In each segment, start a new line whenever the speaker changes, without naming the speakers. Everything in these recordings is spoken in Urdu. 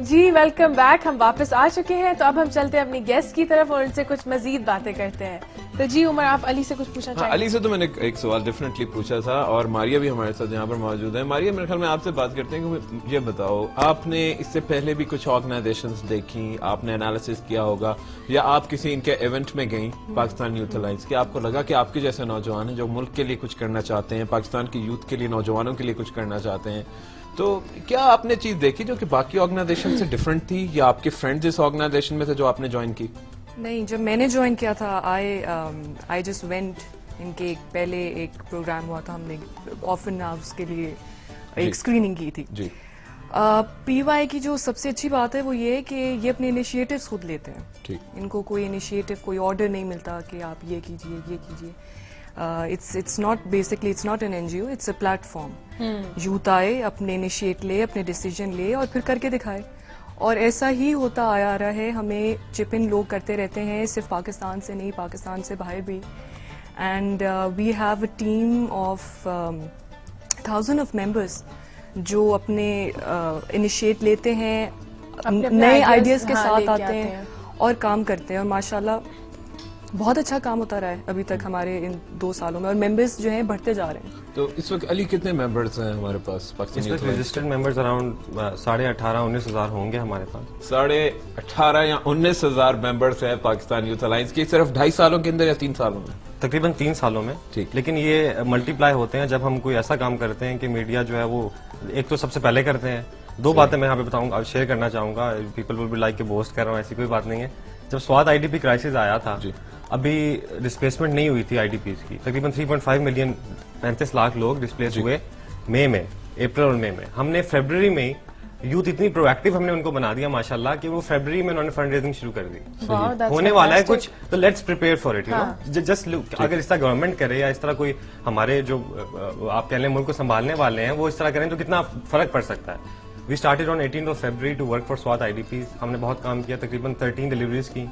جی ویلکم بیک. ہم واپس آ چکے ہیں تو اب ہم چلتے ہیں اپنی گیسٹ کی طرف اور ان سے کچھ مزید باتیں کرتے ہیں. تو جی عمر, آپ علی سے کچھ پوچھنا چاہیں گے؟
علی سے تو میں نے ایک سوال ڈیفینیٹلی پوچھا تھا, اور ماریا بھی ہمارے ساتھ یہاں پر موجود ہے. ماریا, میرے خیال میں آپ سے بات کرتے ہیں کہ یہ بتاؤ, آپ نے اس سے پہلے بھی کچھ آرگنائزیشنز دیکھی, آپ نے انالیسس کیا ہوگا, یا آپ کسی ان کے ایونٹ میں گئیں پاکستان یوتھ الائنس کے, آپ کو لگا کہ آپ کے جیسے نوجوان ہیں جو ملک کے لیے کچھ کرنا چاہتے ہیں, پاکستان کی یوتھ کے لیے, نوجوانوں کے لیے کچھ کرنا چاہتے ہیں, تو کیا آپ نے چیز دیکھی جو کہ باقی آرگنائزیشن سے ڈیفرنٹ تھی, یا آپ کے فرینڈز اس آرگنائزیشن میں تھے جو آپ نے جوائن کی؟
نہیں, جب میں نے جوائن کیا تھا آئی جسٹ وینٹ. ان کے پہلے ایک پروگرام ہوا تھا, ہم نے آفن ہاؤس کے لیے ایک اسکریننگ کی تھی.
جی.
پی وائی کی جو سب سے اچھی بات ہے وہ یہ ہے کہ یہ اپنے انیشیٹوز خود لیتے ہیں.
ٹھیک.
ان کو کوئی انیشیٹو, کوئی آرڈر نہیں ملتا کہ آپ یہ کیجئے, یہ کیجئے. it's not an NGO, it's a platform. Youth آئے, اپنے انیشیٹ لے, اپنے ڈیسیجن لے اور پھر کر کے دکھائے. اور ایسا ہی ہوتا آیا رہا ہے, ہمیں چپ ان لوگ کرتے رہتے ہیں, صرف پاکستان سے نہیں, پاکستان سے باہر بھی. And we have a team of 1000 of members جو اپنے انیشیٹ لیتے ہیں, نئے آئیڈیاز کے ساتھ آتے ہیں اور کام کرتے ہیں. اور ماشاءاللہ بہت اچھا کام ہوتا رہا ہے ابھی تک ہمارے ان 2 سالوں میں, اور ممبرز جو ہیں بڑھتے جا رہے ہیں.
تو اس وقت علی کتنے ممبرز ہیں ہمارے پاس پاکستانی؟
رجسٹرڈ ممبرز اراؤنڈ 18,000-19 ہزار ہوں گے ہمارے پاس.
18,000 یا 19,000 ممبرز ہیں پاکستان یوتھ الائنس کی, صرف 2.5 سالوں کے اندر یا 3 سالوں میں؟
تقریباً 3 سالوں میں.
ٹھیک.
لیکن یہ ملٹی پلائی ہوتے ہیں جب ہم کوئی ایسا کام کرتے ہیں کہ میڈیا جو ہے وہ ایک تو سب سے پہلے کرتے ہیں. 2 باتیں میں یہاں پہ بتاؤں گا, شیئر کرنا چاہوں گا. پیپل ول بی لائک کہ بوسٹ کر رہا ہوں, ایسی کوئی بات نہیں ہے. جب Swat I D P crisis آیا تھا, ابھی ڈسپلیسمنٹ نہیں ہوئی تھی آئی ڈی پیز کی, تقریباً 3.5 ملین 35 لاکھ لوگ ڈسپلیس ہوئے مئی میں, اپریل اور مئی میں. ہم نے فیبرری میں یوتھ اتنی پرو ایکٹیو ہم نے ان کو بنا دیا ماشاءاللہ کہ وہ فیبرری میں انہوں نے فنڈ ریزنگ شروع کر دی. ہونے والا ہے کچھ, تو let's prepare for it. Just اگر اس طرح گورنمنٹ کرے یا اس طرح کوئی ہمارے جو آپ کہہ لیں ملک کو سنبھالنے والے ہیں وہ اس طرح کریں تو کتنا فرق پڑ سکتا ہے. We started on 18 February to work for Swat IDPs. ہم نے بہت کام کیا, تقریباً 13 ڈلیوریز کی,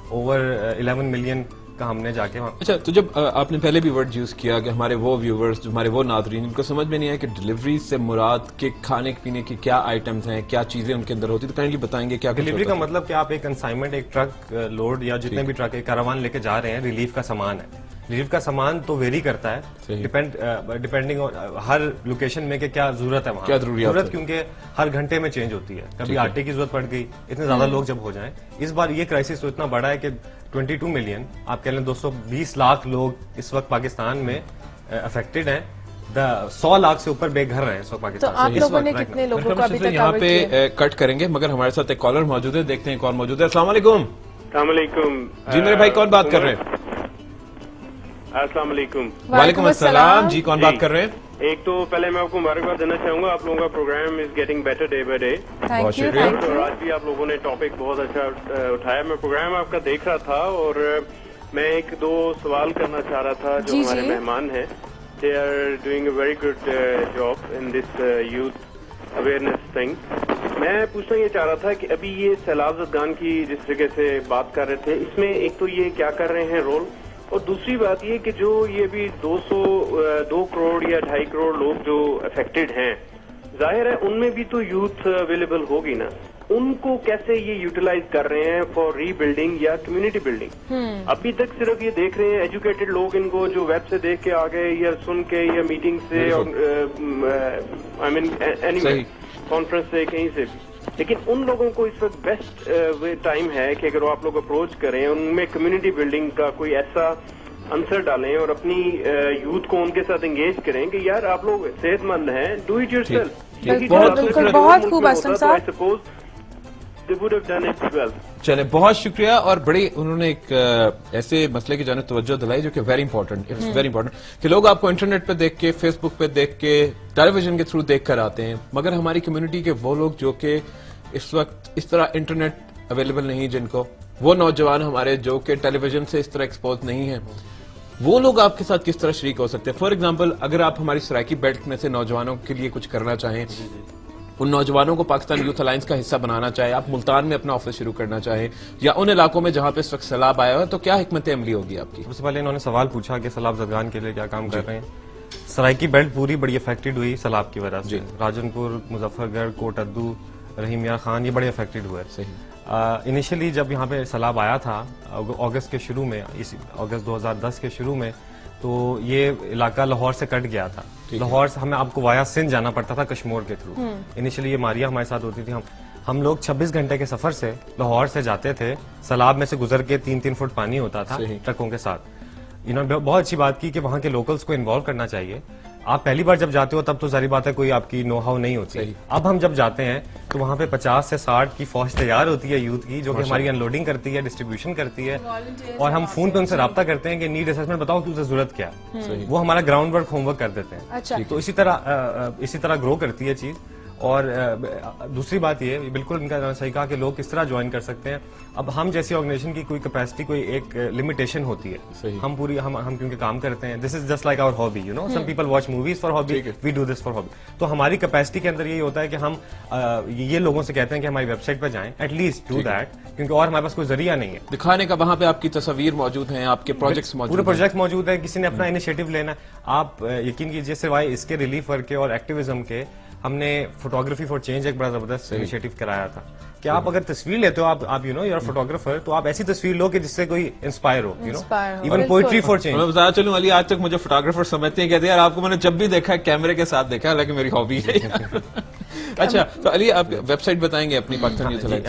اوور 11 ملین کا ہم نے جا کے.
اچھا, تو جب آپ نے پہلے بھی ورڈ یوز کیا کہ ہمارے وہ ویورز, ہمارے وہ ناظرین, ان کو سمجھ میں نہیں آیا کہ ڈلیوریز سے مراد کے کھانے پینے کی کیا آئٹمز ہیں, کیا چیزیں ان کے اندر ہوتی, تو کائنڈلی بتائیں گے کیا
ڈلیوری کا مطلب کہ آپ ایک کنسائنمنٹ, ایک ٹرک لوڈ یا جتنے بھی ٹرک ایک کاروان لے کے جا رہے ہیں, ریلیف کا سامان ہے. ریلیف کا سامان تو ویری کرتا ہے ڈیپینڈنگ ہر لوکیشن میں کہ کیا ضرورت ہے وہاں, کیا ضرورت, کیونکہ ہر گھنٹے میں چینج ہوتی ہے. کبھی آٹے کی ضرورت پڑ گئی, اتنے زیادہ لوگ جب ہو جائیں. اس بار یہ کرائسس تو اتنا بڑا ہے کہ 22 ملین, آپ کہہ لیں 220 لاکھ لوگ اس وقت پاکستان میں افیکٹڈ ہیں. 100 لاکھ سے اوپر بے گھر ہیں اس وقت پاکستان.
تو آپ لوگوں نے کتنے لوگوں کو ابھی تک
یہاں پہ کٹ کریں گے, مگر ہمارے ساتھ ایک کالر موجود ہے, دیکھتے ہیں کون موجود ہے. السلام علیکم.
السلام علیکم.
جی میرے بھائی, کون بات کر رہے ہیں؟
السلام علیکم.
وعلیکم السلام. جی کون بات کر رہے ہیں؟
ایک تو پہلے میں آپ کو مبارکباد دینا چاہوں گا, آپ لوگوں کا programme is getting better day by day.
بہت شکریہ.
اور آج بھی آپ لوگوں نے ٹاپک بہت اچھا اٹھایا. میں پروگرام آپ کا دیکھ رہا تھا اور میں 1-2 سوال کرنا چاہ رہا تھا جو ہمارے مہمان ہیں. They are doing a very good job in this youth awareness thing. میں پوچھنا یہ چاہ رہا تھا کہ ابھی یہ سیلاب زدگان کی جس طریقے سے بات کر رہے تھے, اس میں ایک تو یہ کیا کر رہے ہیں رول, اور دوسری بات یہ کہ جو یہ بھی 2 کروڑ یا 2.5 کروڑ لوگ جو افیکٹڈ ہیں, ظاہر ہے ان میں بھی تو یوتھ اویلیبل ہوگی نا, ان کو کیسے یہ یوٹیلائز کر رہے ہیں فار ری بلڈنگ یا کمیونٹی بلڈنگ؟ ابھی تک صرف یہ دیکھ رہے ہیں ایجوکیٹڈ لوگ ان کو جو ویب سے دیکھ کے آ گئے یا سن کے یا میٹنگ سے آئی مین اینی کانفرنس سے کہیں سے بھی, لیکن ان لوگوں کو اس وقت بیسٹ ٹائم ہے کہ اگر آپ لوگ اپروچ کریں, ان میں کمیونٹی بلڈنگ کا کوئی ایسا عنصر ڈالیں اور اپنی یوتھ کو ان کے ساتھ انگیج کریں کہ یار آپ لوگ صحت مند ہیں, ڈو اٹ یور سیلف.
بہت خوب اسلم صاحب.
چلے, بہت شکریہ. اور بڑی انہوں نے ایک ایسے مسئلے کی جانب توجہ دلائی جو کہ very important, it's very important کہ لوگ آپ کو انٹرنیٹ پہ دیکھ کے, فیس بک پہ دیکھ کے, ٹیلی ویژن کے تھرو دیکھ کر آتے ہیں, مگر ہماری کمیونٹی کے وہ لوگ جو کہ اس وقت اس طرح انٹرنیٹ اویلیبل نہیں, جن کو وہ نوجوان ہمارے جو کہ ٹیلی ویژن سے اس طرح ایکسپوز نہیں ہیں, وہ لوگ آپ کے ساتھ کس طرح شریک ہو سکتے ہیں؟ فار ایگزامپل, اگر آپ ہماری سرائکی بیلٹ میں سے نوجوانوں کے لیے کچھ کرنا چاہیں, ان نوجوانوں کو پاکستان یوتھ الائنس کا حصہ بنانا چاہیں, آپ ملتان میں اپنا آفس شروع کرنا چاہیں یا ان علاقوں میں جہاں پہ اس وقت سیلاب آیا ہو, تو کیا حکمت عملی ہوگی آپ کی؟
سب سے پہلے انہوں نے سوال پوچھا کہ سیلاب زدگان کے لیے کیا کام کر رہے ہیں. سرائکی بیلٹ پوری بڑی افیکٹڈ ہوئی سیلاب کی وجہ سے. راجن پور, مظفر گڑھ, کوٹ ادو, رحیم یار خان، یہ بڑے افیکٹڈ ہوئے. انیشلی جب یہاں پہ سیلاب آیا تھا اگست کے شروع میں، اگست 2010 کے شروع میں، تو یہ علاقہ لاہور سے کٹ گیا تھا. لاہور سے ہمیں آپ کو وایا سندھ جانا پڑتا تھا کشمور کے تھرو. انیشلی یہ ماریا ہمارے ساتھ ہوتی تھی. ہم لوگ 26 گھنٹے کے سفر سے لاہور سے جاتے تھے، سیلاب میں سے گزر کے 3-3 فٹ پانی ہوتا تھا ٹرکوں کے ساتھ. بہت اچھی بات کی کہ وہاں کے لوکلز کو انوالو کرنا چاہیے. آپ پہلی بار جب جاتے ہو تب تو ظاہری بات ہے کوئی آپ کی نو ہاؤ نہیں ہوتی. اب ہم جب جاتے ہیں تو وہاں پہ 50 سے 60 کی فوج تیار ہوتی ہے یوتھ کی، جو کہ ہماری ان لوڈنگ کرتی ہے، ڈسٹریبیوشن کرتی ہے، اور ہم فون پہ ان سے رابطہ کرتے ہیں کہ نیڈ اسسمنٹ بتاؤ کہ اسے ضرورت کیا. وہ ہمارا گراؤنڈ ورک ہوم ورک کر دیتے ہیں. تو اسی طرح گرو کرتی ہے چیز. اور دوسری بات یہ بالکل ان کا صحیح کہا کہ لوگ کس طرح جوائن کر سکتے ہیں. اب ہم جیسی آرگنائزیشن کی کوئی کیپیسٹی، کوئی ایک لمیٹیشن ہوتی ہے. ہم کیونکہ کام کرتے ہیں، this is just like our hobby, you know, some people watch movies for hobby, we do this for hobby. تو ہماری کیپیسٹی کے اندر یہی ہوتا ہے کہ ہم یہ لوگوں سے کہتے ہیں کہ ہماری ویب سائٹ پہ جائیں، ایٹ لیسٹ ڈو دیٹ، کیونکہ اور ہمارے پاس کوئی ذریعہ نہیں ہے
دکھانے کا. وہاں پہ آپ کی تصاویر موجود ہیں، آپ کے پروجیکٹس موجود ہیں،
پورے پروجیکٹ موجود ہیں. کسی نے اپنا انیشیٹو لینا ہے، آپ یقین کیجیے سوائے اس کے ریلیف ورک کے اور ایکٹیویزم کے، ہم نے فوٹوگرافی فار چینج ایک بڑا زبردست انیشیٹو کرایا تھا کہ آپ اگر تصویر لیتے ہو، آپ you know you are photographer, تو آپ ایسی تصویر لو کہ جس سے کوئی انسپائر ہو، you know, even poetry for change.
میں بتانا چلوں علی، آج تک مجھے فوٹوگرافر سمجھتے ہیں، کہتے ہیں یار آپ کو میں نے جب بھی دیکھا کیمرے کے ساتھ دیکھا، حالانکہ میری ہابی ہے. اچھا، تو علی آپ ویب سائٹ بتائیں گے اپنی پاکستان یوتھ الائنس؟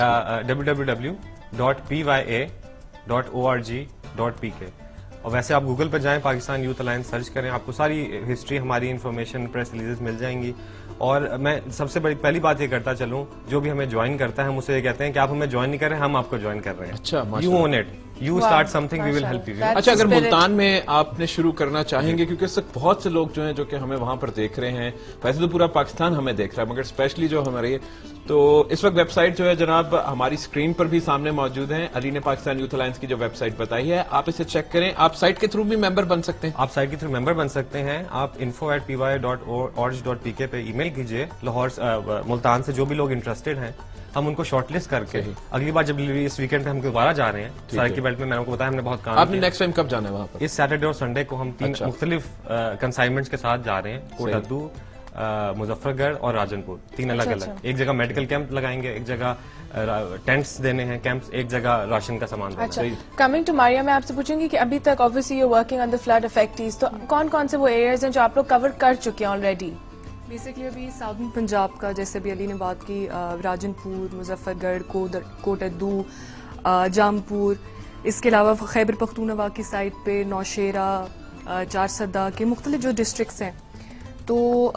www.pya.org.pk. اور ویسے آپ گوگل پہ جائیں، پاکستان یوتھ الائنس سرچ کریں، آپ کو ساری ہسٹری، ہماری انفارمیشن، پریس ریلیزز مل جائیں گی. اور میں سب سے بڑی پہلی بات یہ کرتا چلوں، جو بھی ہمیں جوائن کرتا ہے ہم اسے یہ کہتے ہیں کہ آپ ہمیں جوائن نہیں کر رہے ہیں، ہم آپ کو جوائن کر رہے ہیں.
اچھا،
you own it, you start something, we will help you.
اچھا، اگر ملتان میں آپ نے شروع کرنا چاہیں گے، کیونکہ اس وقت بہت سے لوگ جو ہیں جو کہ ہمیں وہاں پر دیکھ رہے ہیں، ویسے تو پورا پاکستان ہمیں دیکھ رہا ہے، مگر اسپیشلی جو ہمارے، تو اس وقت ویب سائٹ جو ہے جناب ہماری اسکرین پر بھی سامنے موجود ہیں. علی نے پاکستان یوتھ الائنس کی جو ویب سائٹ بتائی ہے، آپ اسے چیک کریں. آپ سائٹ کے تھرو بھی ممبر بن سکتے ہیں.
آپ سائٹ کے تھرو ممبر بن سکتے ہیں. آپ info@pya.org.pk پہ ای میل کیجیے. لاہور ملتان سے جو بھی لوگ انٹرسٹڈ ہیں، ہم ان کو شارٹ لسٹ کر کے اگلی بار جب اس ویکینڈ پہ ہم دوبارہ جا رہے ہیں سرائکی بیلٹ میں، میں نے آپ کو بتایا ہم نے بہت کام.
آپ نے نیکسٹ ٹائم کب جانا ہے وہاں پر؟
اس سیٹرڈے اور سنڈے کو ہم 3 مختلف کنسائنمنٹس کے ساتھ جا رہے ہیں. کوٹ ادو، مظفر گڑھ اور راجن پور، 3 الگ الگ. ایک جگہ میڈیکل کیمپ لگائیں گے، ایک جگہ ٹینٹس دینے ہیں کیمپس، ایک جگہ راشن کا سامان دینا ہے.
کمنگ ٹو ماریا، میں آپ سے پوچھوں گی کہ ابھی تک obviously you're working on the flood affectees، تو کون کون سے وہ ایریاز ہیں جو آپ لوگ کور کر چکے ہیں آلریڈی؟
بیسکلی ابھی ساؤتھن پنجاب کا، جیسے بھی علی نے بات کی، راجن پور، مظفر گڑھ، کوٹ ادو، جامپور، اس کے علاوہ خیبر پختونخوا کی سائٹ پہ نوشیرہ، چارسدہ کے مختلف جو ڈسٹرکٹس ہیں. تو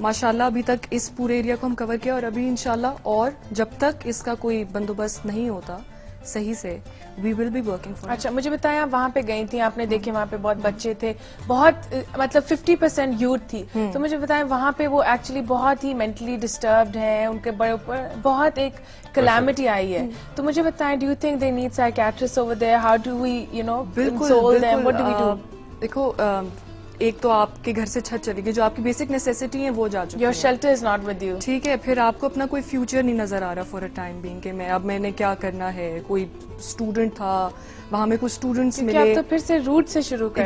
ماشاءاللہ ابھی تک اس پورے ایریا کو ہم کور کیا، اور ابھی انشاءاللہ اور جب تک اس کا کوئی بندوبست نہیں ہوتا صحیح سے، وی ول بی ورکنگ فار.
اچھا، مجھے بتائیں، آپ وہاں پہ گئی تھیں، آپ نے دیکھے وہاں پہ بہت بچے تھے، بہت مطلب 50% یوتھ تھی، تو مجھے بتائیں وہاں پہ وہ ایکچولی بہت ہی مینٹلی ڈسٹربڈ ہیں، ان کے بڑے اوپر بہت ایک کلیمٹی آئی ہے. تو مجھے بتائیں، do you think they need psychiatrist over there? How do we you know console them? What do we do?
دیکھو، ایک تو آپ کے گھر سے چھت چلی گئی، جو آپ کی بیسک نیسیسٹی ہیں وہ جا چکی ہے.
Your shelter is not with you.
ٹھیک ہے، پھر آپ کو اپنا کوئی فیوچر نہیں نظر آ رہا فار اے ٹائم بینگ کہ میں نے کیا کرنا ہے. کوئی اسٹوڈنٹ تھا وہاں، میں کچھ اسٹوڈنٹس ملے،
آپ تو پھر سے روٹ سے شروع کر